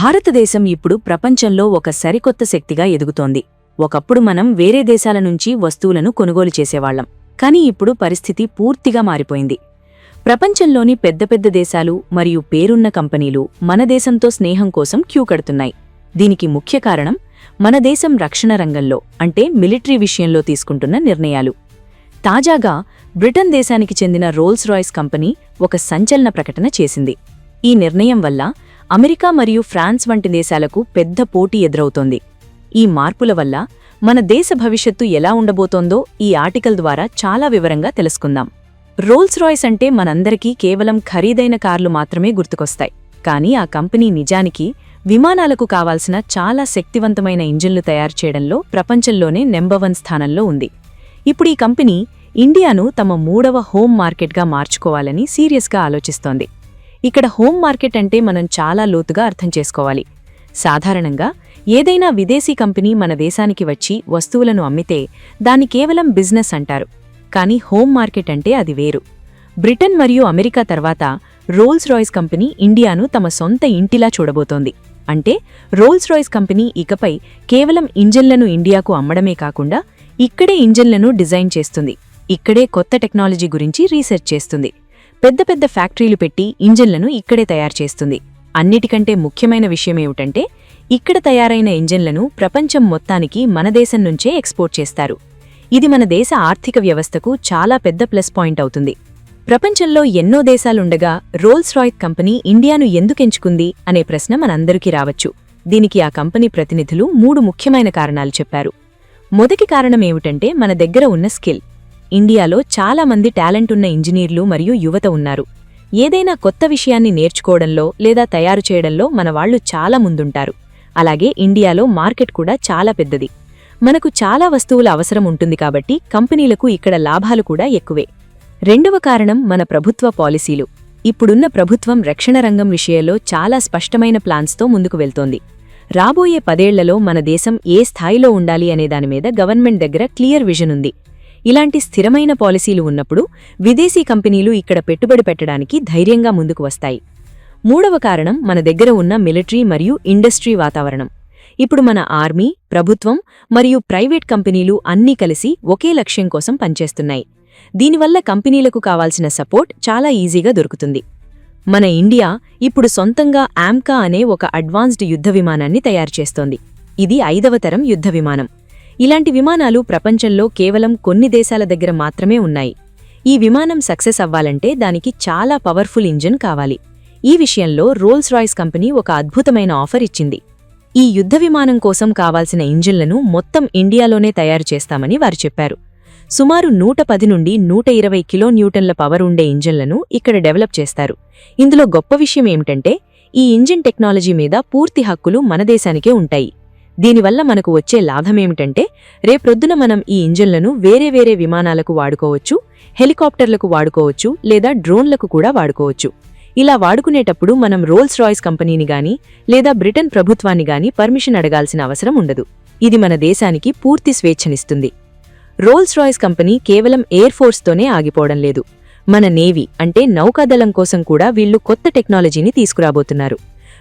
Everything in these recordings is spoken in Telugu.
భారతదేశం ఇప్పుడు ప్రపంచంలో ఒక సరికొత్త శక్తిగా ఎదుగుతోంది. ఒకప్పుడు మనం వేరే దేశాల నుంచి వస్తువులను కొనుగోలు చేసేవాళ్లం. కానీ ఇప్పుడు పరిస్థితి పూర్తిగా మారిపోయింది. ప్రపంచంలోని పెద్ద పెద్ద దేశాలు మరియు పేరున్న కంపెనీలు మన దేశంతో స్నేహం కోసం క్యూ కడుతున్నాయి. దీనికి ముఖ్య కారణం మన దేశం రక్షణ రంగంలో అంటే మిలిటరీ విషయంలో తీసుకుంటున్న నిర్ణయాలు. తాజాగా బ్రిటన్ దేశానికి చెందిన రోల్స్ రాయ్స్ కంపెనీ ఒక సంచలన ప్రకటన చేసింది. ఈ నిర్ణయం వల్ల అమెరికా మరియు ఫ్రాన్స్ వంటి దేశాలకు పెద్ద పోటీ ఎదురవుతోంది. ఈ మార్పుల వల్ల మన దేశ భవిష్యత్తు ఎలా ఉండబోతోందో ఈ ఆర్టికల్ ద్వారా చాలా వివరంగా తెలుసుకుందాం. రోల్స్ రాయ్స్ అంటే మనందరికీ కేవలం ఖరీదైన కార్లు మాత్రమే గుర్తుకొస్తాయి. కానీ ఆ కంపెనీ నిజానికి విమానాలకు కావాల్సిన చాలా శక్తివంతమైన ఇంజిన్లు తయారు చేయడంలో ప్రపంచంలోనే నెంబర్ 1 స్థానంలో ఉంది. ఇప్పుడు ఈ కంపెనీ ఇండియాను తమ 3వ హోమ్ మార్కెట్గా మార్చుకోవాలని సీరియస్గా ఆలోచిస్తోంది. ఇక్కడ హోమ్ మార్కెట్ అంటే మనం చాలా లోతుగా అర్థం చేసుకోవాలి. సాధారణంగా ఏదైనా విదేశీ కంపెనీ మన దేశానికి వచ్చి వస్తువులను అమ్మితే దాన్ని కేవలం బిజినెస్ అంటారు. కానీ హోమ్ మార్కెట్ అంటే అది వేరు. బ్రిటన్ మరియు అమెరికా తర్వాత రోల్స్ రాయ్స్ కంపెనీ ఇండియాను తమ సొంత ఇంటిలా చూడబోతోంది. అంటే రోల్స్ రాయ్స్ కంపెనీ ఇకపై కేవలం ఇంజన్లను ఇండియాకు అమ్మడమే కాకుండా ఇక్కడే ఇంజన్లను డిజైన్ చేస్తుంది. ఇక్కడే కొత్త టెక్నాలజీ గురించి రీసెర్చ్ చేస్తుంది. పెద్ద పెద్ద ఫ్యాక్టరీలు పెట్టి ఇంజన్లను ఇక్కడే తయారు చేస్తుంది. అన్నిటికంటే ముఖ్యమైన విషయమేమిటంటే ఇక్కడ తయారైన ఇంజన్లను ప్రపంచం మొత్తానికి మన దేశం నుంచే ఎక్స్పోర్ట్ చేస్తారు. ఇది మన దేశ ఆర్థిక వ్యవస్థకు చాలా పెద్ద ప్లస్ పాయింట్ అవుతుంది. ప్రపంచంలో ఎన్నో దేశాలుండగా రోల్స్ రాయ్స్ కంపెనీ ఇండియాను ఎందుకెంచుకుంది అనే ప్రశ్న మనందరికీ రావచ్చు. దీనికి ఆ కంపెనీ ప్రతినిధులు 3 ముఖ్యమైన కారణాలు చెప్పారు. మొదటి కారణమేమిటంటే మన దగ్గర ఉన్న స్కిల్. ఇండియాలో చాలా మంది టాలెంట్ ఉన్న ఇంజనీర్లు మరియు యువత ఉన్నారు. ఏదైనా కొత్త విషయాన్ని నేర్చుకోవడంలో లేదా తయారు చేయడంలో మన వాళ్లు చాలా ముందుంటారు. అలాగే ఇండియాలో మార్కెట్ కూడా చాలా పెద్దది. మనకు చాలా వస్తువుల అవసరం ఉంటుంది కాబట్టి కంపెనీలకు ఇక్కడ లాభాలు కూడా ఎక్కువే. రెండవ కారణం మన ప్రభుత్వ పాలసీలు. ఇప్పుడున్న ప్రభుత్వం రక్షణ రంగం విషయంలో చాలా స్పష్టమైన ప్లాన్స్తో ముందుకు వెళ్తోంది. రాబోయే 10 ఏళ్లలో మన దేశం ఏ స్థాయిలో ఉండాలి అనే దానిమీద గవర్నమెంట్ దగ్గర క్లియర్ విజన్ ఉంది. ఇలాంటి స్థిరమైన పాలసీలు ఉన్నప్పుడు విదేశీ కంపెనీలు ఇక్కడ పెట్టుబడి పెట్టడానికి ధైర్యంగా ముందుకు వస్తాయి. మూడవ కారణం మన దగ్గర ఉన్న మిలిటరీ మరియు ఇండస్ట్రీ వాతావరణం. ఇప్పుడు మన ఆర్మీ, ప్రభుత్వం మరియు ప్రైవేట్ కంపెనీలు అన్నీ కలిసి ఒకే లక్ష్యం కోసం పనిచేస్తున్నాయి. దీనివల్ల కంపెనీలకు కావాల్సిన సపోర్ట్ చాలా ఈజీగా దొరుకుతుంది. మన ఇండియా ఇప్పుడు సొంతంగా ఆమ్కా అనే ఒక అడ్వాన్స్డ్ యుద్ధ విమానాన్ని తయారు చేస్తోంది. ఇది 5వ తరం యుద్ధ విమానం. ఇలాంటి విమానాలు ప్రపంచంలో కేవలం కొన్ని దేశాల దగ్గర మాత్రమే ఉన్నాయి. ఈ విమానం సక్సెస్ అవ్వాలంటే దానికి చాలా పవర్ఫుల్ ఇంజిన్ కావాలి. ఈ విషయంలో రోల్స్ రాయ్స్ కంపెనీ ఒక అద్భుతమైన ఆఫర్ ఇచ్చింది. ఈ యుద్ధ విమానం కోసం కావాల్సిన ఇంజిన్లను మొత్తం ఇండియాలోనే తయారు చేస్తామని వారు చెప్పారు. సుమారు 110 నుండి 120 కిలోన్యూటన్ల పవర్ ఉండే ఇంజిన్లను ఇక్కడ డెవలప్ చేస్తారు. ఇందులో గొప్ప విషయం ఏమిటంటే ఈ ఇంజిన్ టెక్నాలజీ మీద పూర్తి హక్కులు మన దేశానికే ఉంటాయి. దీనివల్ల మనకు వచ్చే లాభమేమిటంటే రేపొద్దున మనం ఈ ఇంజిన్లను వేరే వేరే విమానాలకు వాడుకోవచ్చు, హెలికాప్టర్లకు వాడుకోవచ్చు లేదా డ్రోన్లకు కూడా వాడుకోవచ్చు. ఇలా వాడుకునేటప్పుడు మనం రోల్స్ రాయ్స్ కంపెనీని గానీ లేదా బ్రిటన్ ప్రభుత్వాన్ని గానీ పర్మిషన్ అడగాల్సిన అవసరం ఉండదు. ఇది మన దేశానికి పూర్తి స్వేచ్ఛనిస్తుంది. రోల్స్ రాయ్స్ కంపెనీ కేవలం ఎయిర్ ఫోర్స్తోనే ఆగిపోవడం లేదు. మన నేవీ అంటే నౌకాదళం కోసం కూడా వీళ్లు కొత్త టెక్నాలజీని తీసుకురాబోతున్నారు.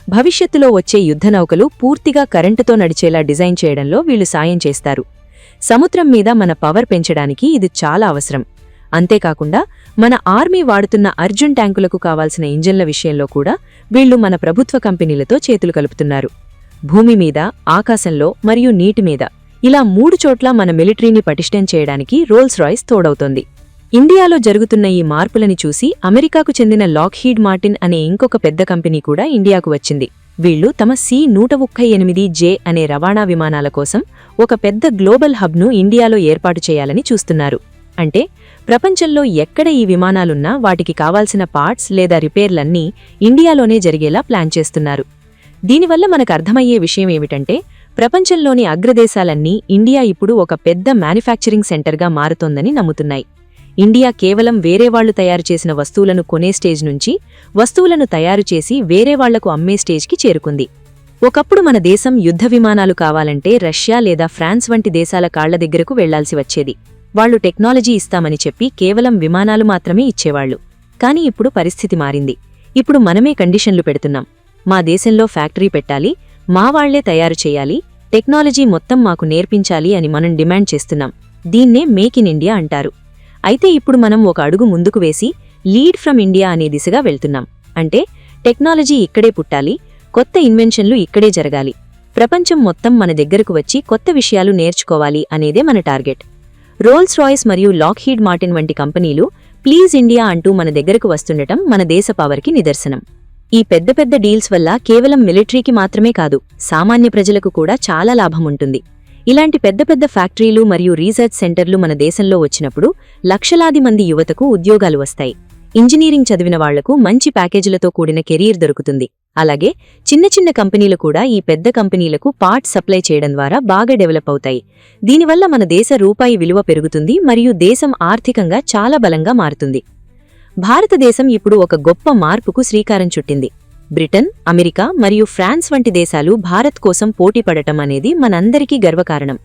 భవిష్యత్తులో వచ్చే యుద్ధనౌకలు పూర్తిగా కరెంటుతో నడిచేలా డిజైన్ చేయడంలో వీళ్లు సాయం చేస్తారు. సముద్రం మీద మన పవర్ పెంచడానికి ఇది చాలా అవసరం. అంతేకాకుండా మన ఆర్మీ వాడుతున్న అర్జున్ ట్యాంకులకు కావాల్సిన ఇంజన్ల విషయంలో కూడా వీళ్లు మన ప్రభుత్వ కంపెనీలతో చేతులు కలుపుతున్నారు. భూమి మీద, ఆకాశంలో మరియు నీటి మీద ఇలా 3 చోట్ల మన మిలిటరీని పటిష్టం చేయడానికి రోల్స్ రాయ్స్ తోడవుతోంది. ఇండియాలో జరుగుతున్న ఈ మార్పులని చూసి అమెరికాకు చెందిన లాక్హీడ్ మార్టిన్ అనే ఇంకొక పెద్ద కంపెనీ కూడా ఇండియాకు వచ్చింది. వీళ్లు తమ C-138J అనే రవాణా విమానాల కోసం ఒక పెద్ద గ్లోబల్ హబ్ను ఇండియాలో ఏర్పాటు చేయాలని చూస్తున్నారు. అంటే ప్రపంచంలో ఎక్కడ ఈ విమానాలున్నా వాటికి కావాల్సిన పార్ట్స్ లేదా రిపేర్లన్నీ ఇండియాలోనే జరిగేలా ప్లాన్ చేస్తున్నారు. దీనివల్ల మనకు అర్థమయ్యే విషయమేమిటంటే ప్రపంచంలోని అగ్రదేశాలన్నీ ఇండియా ఇప్పుడు ఒక పెద్ద మ్యానుఫ్యాక్చరింగ్ సెంటర్గా మారుతోందని నమ్ముతున్నాయి. ఇండియా కేవలం వేరేవాళ్లు తయారు చేసిన వస్తువులను కొనే స్టేజ్ నుంచి వస్తువులను తయారు చేసి వేరేవాళ్లకు అమ్మే స్టేజ్కి చేరుకుంది. ఒకప్పుడు మన దేశం యుద్ధ విమానాలు కావాలంటే రష్యా లేదా ఫ్రాన్స్ వంటి దేశాల కాళ్ల దగ్గరకు వెళ్లాల్సి వచ్చేది. వాళ్లు టెక్నాలజీ ఇస్తామని చెప్పి కేవలం విమానాలు మాత్రమే ఇచ్చేవాళ్లు. కానీ ఇప్పుడు పరిస్థితి మారింది. ఇప్పుడు మనమే కండిషన్లు పెడుతున్నాం. మా దేశంలో ఫ్యాక్టరీ పెట్టాలి, మా వాళ్లే తయారు చేయాలి, టెక్నాలజీ మొత్తం మాకు నేర్పించాలి అని మనం డిమాండ్ చేస్తున్నాం. దీన్నే మేక్ ఇన్ ఇండియా అంటారు. అయితే ఇప్పుడు మనం ఒక అడుగు ముందుకు వేసి లీడ్ ఫ్రమ్ ఇండియా అనే దిశగా వెళ్తున్నాం. అంటే టెక్నాలజీ ఇక్కడే పుట్టాలి, కొత్త ఇన్వెన్షన్లు ఇక్కడే జరగాలి, ప్రపంచం మొత్తం మన దగ్గరకు వచ్చి కొత్త విషయాలు నేర్చుకోవాలి అనేదే మన టార్గెట్. రోల్స్ రాయ్స్ మరియు లాక్హీడ్ మార్టిన్ వంటి కంపెనీలు ప్లీజ్ ఇండియా అంటూ మన దగ్గరకు వస్తుండటం మన దేశ పవర్కి నిదర్శనం. ఈ పెద్ద పెద్ద డీల్స్ వల్ల కేవలం మిలిటరీకి మాత్రమే కాదు, సామాన్య ప్రజలకు కూడా చాలా లాభం ఉంటుంది. ఇలాంటి పెద్ద పెద్ద ఫ్యాక్టరీలు మరియు రీసెర్చ్ సెంటర్లు మన దేశంలో వచ్చినప్పుడు లక్షలాది మంది యువతకు ఉద్యోగాలు వస్తాయి. ఇంజనీరింగ్ చదివిన వాళ్లకు మంచి ప్యాకేజీలతో కూడిన కెరీర్ దొరుకుతుంది. అలాగే చిన్న చిన్న కంపెనీలు కూడా ఈ పెద్ద కంపెనీలకు పార్ట్స్ సప్లై చేయడం ద్వారా బాగా డెవలప్ అవుతాయి. దీనివల్ల మన దేశ రూపాయి విలువ పెరుగుతుంది మరియు దేశం ఆర్థికంగా చాలా బలంగా మారుతుంది. భారతదేశం ఇప్పుడు ఒక గొప్ప మార్పుకు శ్రీకారం చుట్టింది. బ్రిటన్, అమెరికా మరియు ఫ్రాన్స్ వంటి దేశాలు భారత్ కోసం పోటీపడటం అనేది మనందరికీ గర్వకారణం.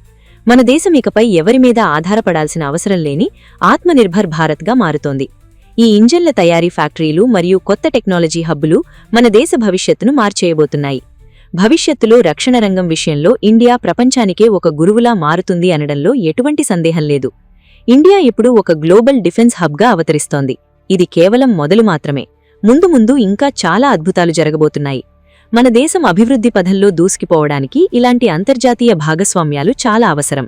మన దేశం ఇకపై ఎవరిమీద ఆధారపడాల్సిన అవసరం లేని ఆత్మనిర్భర్ భారత్గా మారుతోంది. ఈ ఇంజన్ల తయారీ ఫ్యాక్టరీలు మరియు కొత్త టెక్నాలజీ హబ్బులు మన దేశ భవిష్యత్తును మార్చేయబోతున్నాయి. భవిష్యత్తులో రక్షణ రంగం విషయంలో ఇండియా ప్రపంచానికే ఒక గురువులా మారుతుంది అనడంలో ఎటువంటి సందేహం లేదు. ఇండియా ఇప్పుడు ఒక గ్లోబల్ డిఫెన్స్ హబ్గా అవతరిస్తోంది. ఇది కేవలం మొదలు మాత్రమే. ముందు ముందు ఇంకా చాలా అద్భుతాలు జరగబోతున్నాయి. మన దేశం అభివృద్ధి పథంలో దూసుకుపోవడానికి ఇలాంటి అంతర్జాతీయ భాగస్వామ్యాలు చాలా అవసరం.